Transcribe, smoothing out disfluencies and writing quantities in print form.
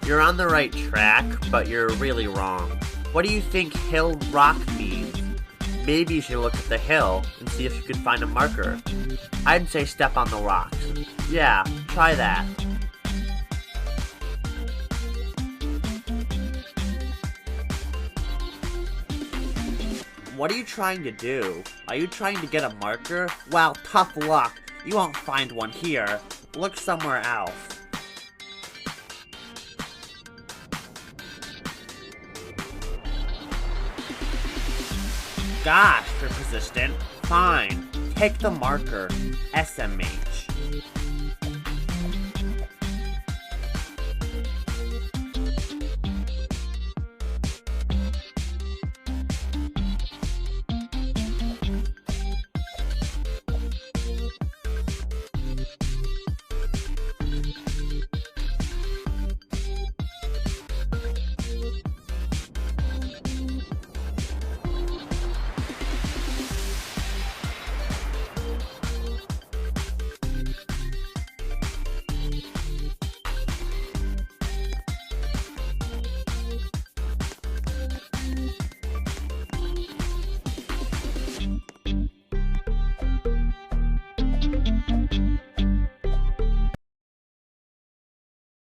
You're on the right track, but you're really wrong. What do you think hill rock means? Maybe you should look at the hill and see if you can find a marker. I'd say step on the rocks. Yeah, try that. What are you trying to do? Are you trying to get a marker? Well, tough luck. You won't find one here. Look somewhere else. Gosh, you're persistent. Fine. Take the marker. SMH.